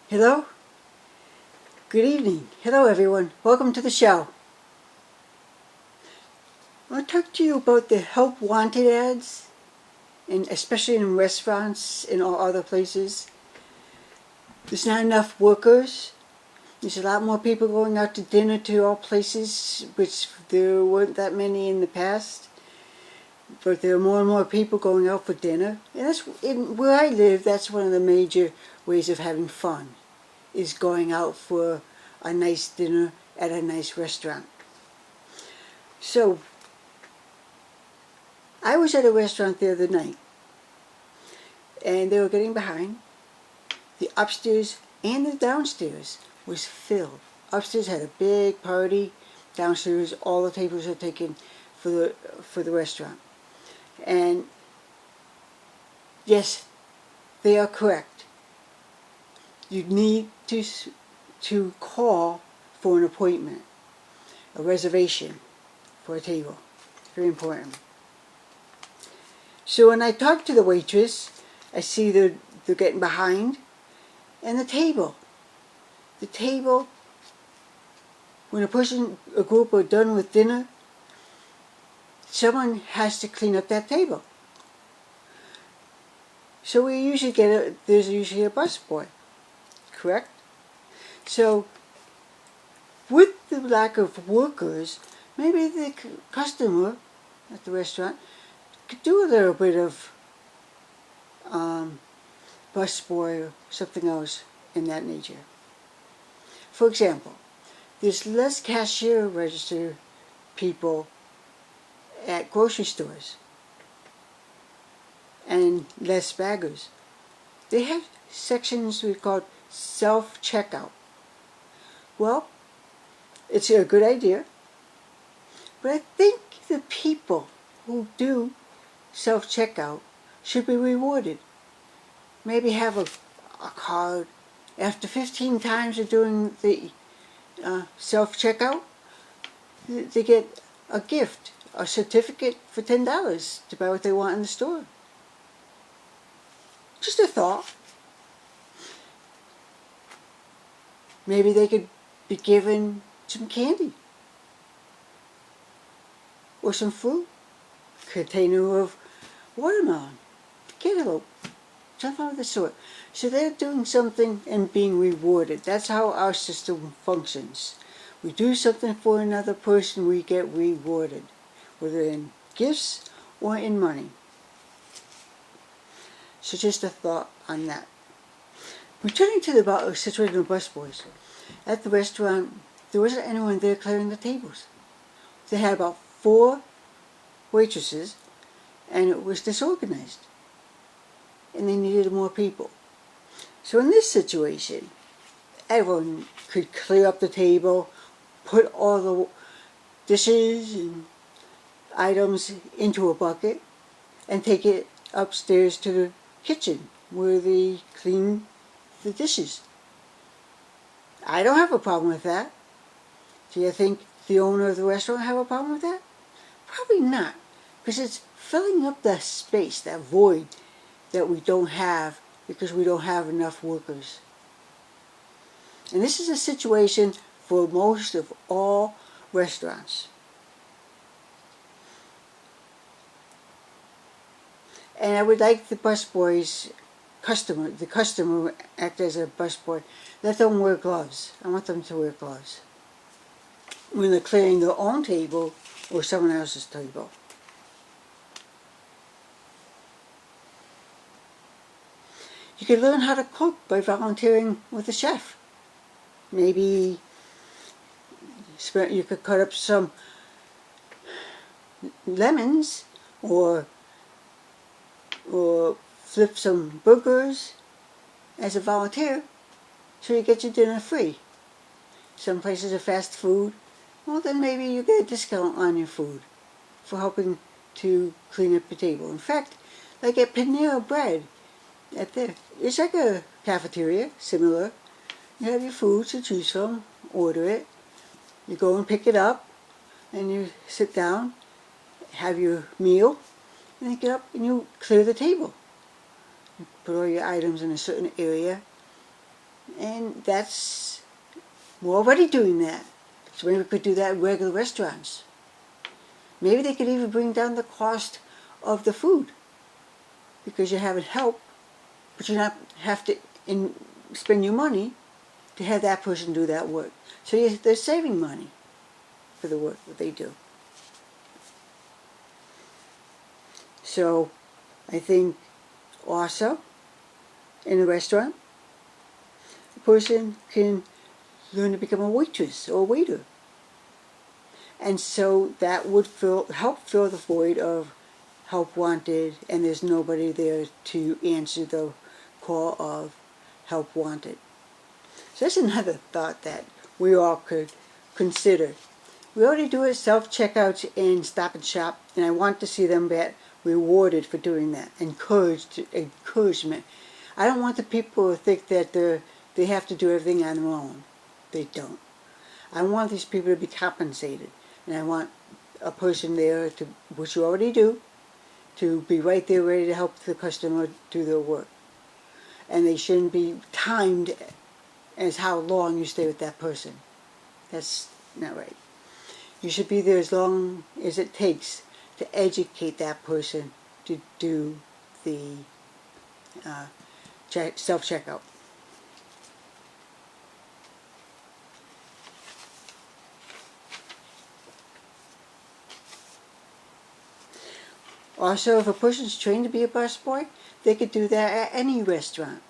Hello? Good evening. Hello everyone. Welcome to the show. I want to talk to you about the help wanted ads, and especially in restaurants and all other places. There's not enough workers. There's a lot more people going out to dinner to all places, which there weren't that many in the past. But there are more and more people going out for dinner. And that's, where I live, that's one of the major ways of having fun, is going out for a nice dinner at a nice restaurant. So, I was at a restaurant the other night, and they were getting behind. The upstairs and the downstairs was filled. Upstairs had a big party. Downstairs, all the tables are taken for the restaurant. And yes, they are correct. You need to call for an appointment, a reservation for a table. Very important. So when I talk to the waitress, I see they're getting behind. And the table, when a group are done with dinner, someone has to clean up that table. So we usually there's usually a busboy, correct? So with the lack of workers, maybe the customer at the restaurant could do a little bit of busboy or something else in that nature. For example, there's less cashier register people at grocery stores and less baggers. They have sections we call self-checkout. Well, it's a good idea, but I think the people who do self-checkout should be rewarded. Maybe have a card. After 15 times of doing the self-checkout, they get a gift, a certificate for $10 to buy what they want in the store. Just a thought. Maybe they could be given some candy or some fruit, a container of watermelon, cantaloupe, something of the sort. So they're doing something and being rewarded. That's how our system functions. We do something for another person, we get rewarded, whether in gifts or in money. So just a thought on that. Returning to the situation of busboys. At the restaurant, there wasn't anyone there clearing the tables. They had about 4 waitresses, and it was disorganized. And they needed more people. So in this situation, everyone could clear up the table, put all the dishes and items into a bucket, and take it upstairs to the kitchen where they clean the dishes. I don't have a problem with that. Do you think the owner of the restaurant have a problem with that? Probably not, because it's filling up the space, that void that we don't have because we don't have enough workers. And this is a situation for most of all restaurants. And I would like the customer act as a busboy. Let them wear gloves. I want them to wear gloves when they're clearing their own table or someone else's table. You can learn how to cook by volunteering with a chef. Maybe you could cut up some lemons or flip some burgers as a volunteer so you get your dinner free. Some places are fast food. Well, then maybe you get a discount on your food for helping to clean up your table. In fact, like at Panera Bread, it's like a cafeteria, similar. You have your food to choose from, order it, you go and pick it up, and you sit down, have your meal, and you get up and you clear the table. You put all your items in a certain area, And we're already doing that. So maybe we could do that in regular restaurants. Maybe they could even bring down the cost of the food because you're having help, but you not have to spend your money to have that person do that work. So they're saving money for the work that they do. So I think also in a restaurant, a person can learn to become a waitress or a waiter. And so that would help fill the void of help wanted, and there's nobody there to answer the call of help wanted. So that's another thought that we all could consider. We already do it self-checkouts in Stop and Shop, and I want to see them get rewarded for doing that. Encouragement. I don't want the people to think that they have to do everything on their own. They don't. I want these people to be compensated, and I want a person there, which you already do, to be right there ready to help the customer do their work. And they shouldn't be timed as how long you stay with that person. That's not right. You should be there as long as it takes to educate that person to do the self-checkout. Also, if a person's trained to be a busboy, they could do that at any restaurant.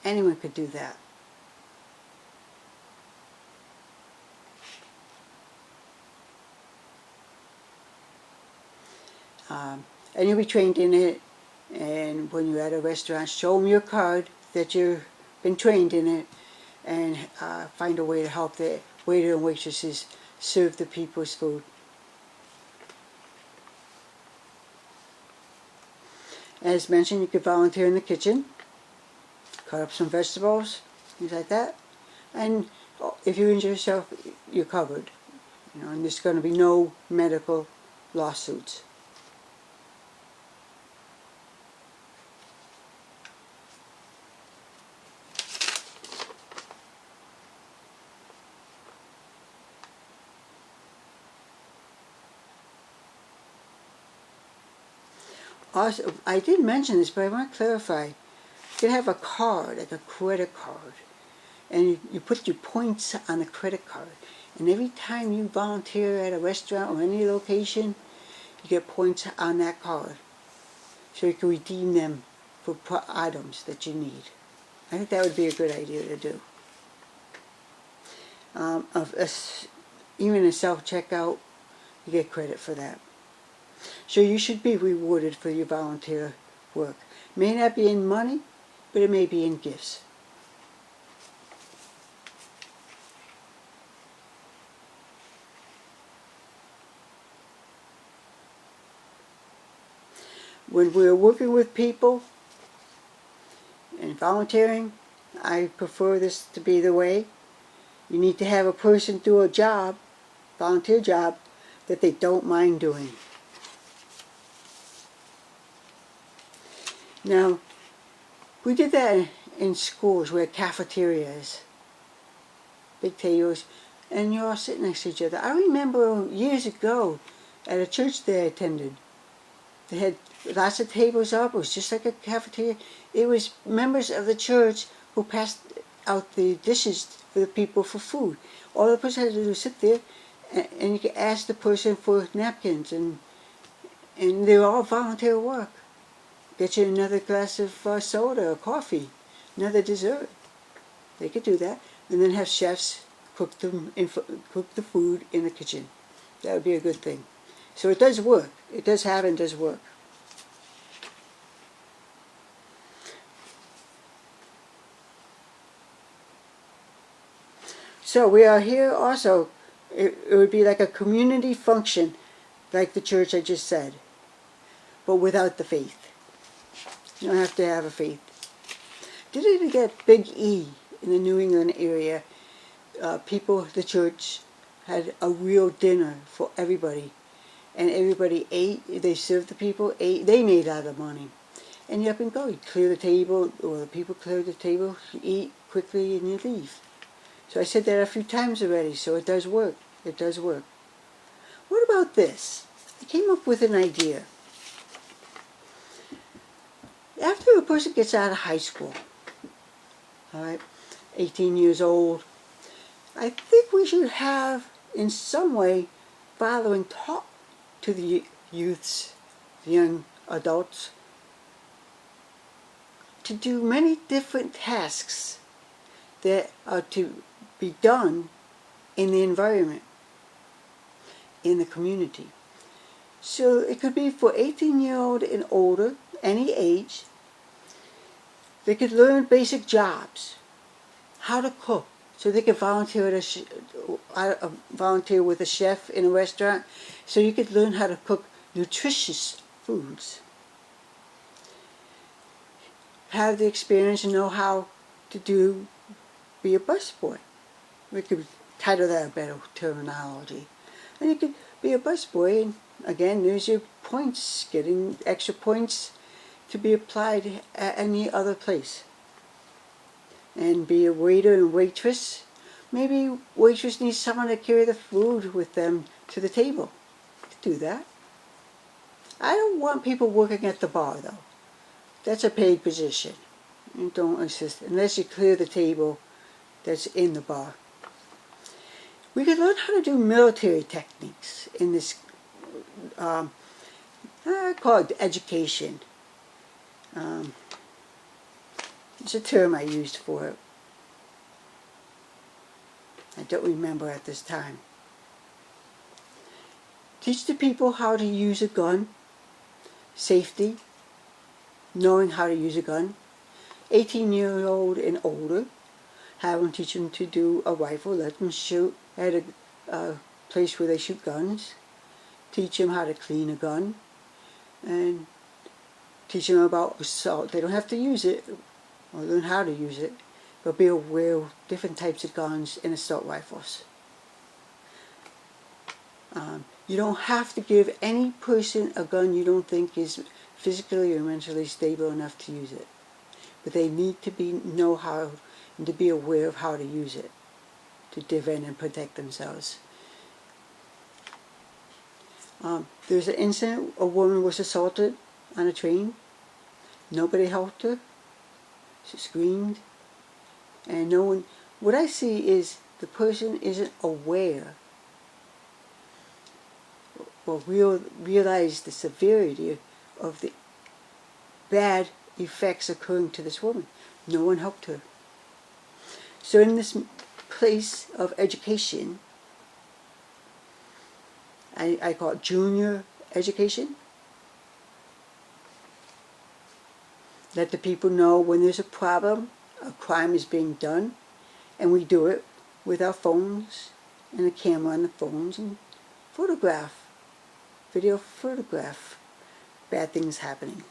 Anyone could do that. And you'll be trained in it, and when you're at a restaurant, show them your card that you've been trained in it, and find a way to help the waiter and waitresses serve the people's food. As mentioned, you could volunteer in the kitchen, cut up some vegetables, things like that, and if you injure yourself, you're covered. And there's going to be no medical lawsuits. Also, I did mention this, but I want to clarify. You can have a card, like a credit card, and you put your points on the credit card. And every time you volunteer at a restaurant or any location, you get points on that card. So you can redeem them for items that you need. I think that would be a good idea to do. Even a self-checkout, you get credit for that. So you should be rewarded for your volunteer work. May not be in money, but it may be in gifts. When we're working with people and volunteering, I prefer this to be the way. You need to have a person do a job, volunteer job, that they don't mind doing. Now, we did that in schools. We had cafeterias, big tables, and you're all sitting next to each other. I remember years ago at a church that I attended, they had lots of tables up. It was just like a cafeteria. It was members of the church who passed out the dishes for the people for food. All the person had to do was sit there, and you could ask the person for napkins, and they were all volunteer work. Get you another glass of soda or coffee, another dessert. They could do that, and then have chefs cook the food in the kitchen. That would be a good thing. So it does work. It does happen. Does work. So we are here also. It would be like a community function, like the church I just said, but without the faith. You don't have to have a faith. Did it even get Big E in the New England area? People, the church, had a real dinner for everybody. And everybody ate. They served the people, ate. They made a lot of money. And you up and go. You clear the table, or the people clear the table, you eat, quickly and you leave. So I said that a few times already, so it does work. It does work. What about this? I came up with an idea. After a person gets out of high school, all right, 18 years old, I think we should have, in some way, following talk to the youths, the young adults, to do many different tasks that are to be done in the environment, in the community. So it could be for 18-year-old and older, any age. They could learn basic jobs, how to cook, so they could volunteer volunteer with a chef in a restaurant, so you could learn how to cook nutritious foods. Have the experience and know how to be a busboy. We could title that a better terminology. And you could be a busboy, and again, there's your points, getting extra points to be applied at any other place. And be a waiter and waitress. Maybe waitress needs someone to carry the food with them to the table. Do that. I don't want people working at the bar, though. That's a paid position. You don't assist unless you clear the table that's in the bar. We could learn how to do military techniques in this, I call it education. It's a term I used for it. I don't remember at this time. Teach the people how to use a gun, safety, knowing how to use a gun. 18-year-old and older, have them teach them to do a rifle, let them shoot at a place where they shoot guns, teach them how to clean a gun, and teach them about assault. They don't have to use it, or learn how to use it, but be aware of different types of guns and assault rifles. You don't have to give any person a gun you don't think is physically or mentally stable enough to use it. But they need to know how and to be aware of how to use it to defend and protect themselves. There's an incident, a woman was assaulted on a train. Nobody helped her. She screamed. And no one, what I see is the person isn't aware or realize the severity of the bad effects occurring to this woman. No one helped her. So in this place of education, I call it junior education. Let the people know when there's a problem, a crime is being done, and we do it with our phones and a camera on the phones and video photograph bad things happening.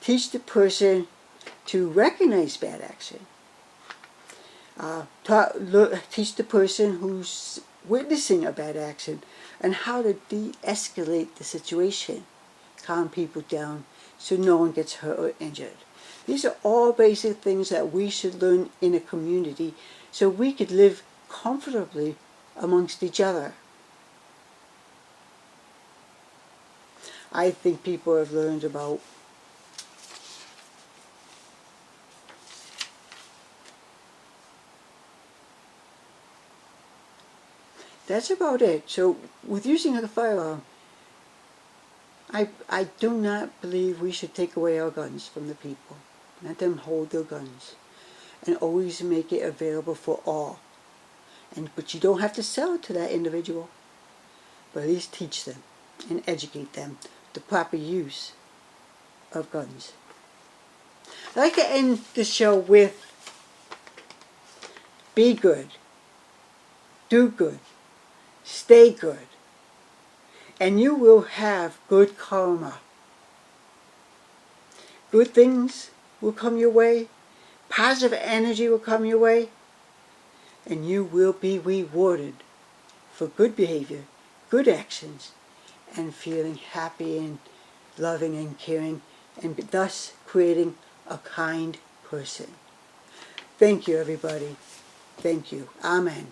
Teach the person to recognize bad action. Teach the person who's witnessing a bad action and how to de-escalate the situation. Calm people down so no one gets hurt or injured. These are all basic things that we should learn in a community so we could live comfortably amongst each other. I think people have learned about that's about it. So with using a firearm, I do not believe we should take away our guns from the people. Let them hold their guns. And always make it available for all. But you don't have to sell it to that individual. But at least teach them and educate them the proper use of guns. I'd like to end the show with be good, do good, stay good, and you will have good karma. Good things will come your way, positive energy will come your way, and you will be rewarded for good behavior, good actions, and feeling happy and loving and caring, and thus creating a kind person. Thank you, everybody. Thank you. Amen.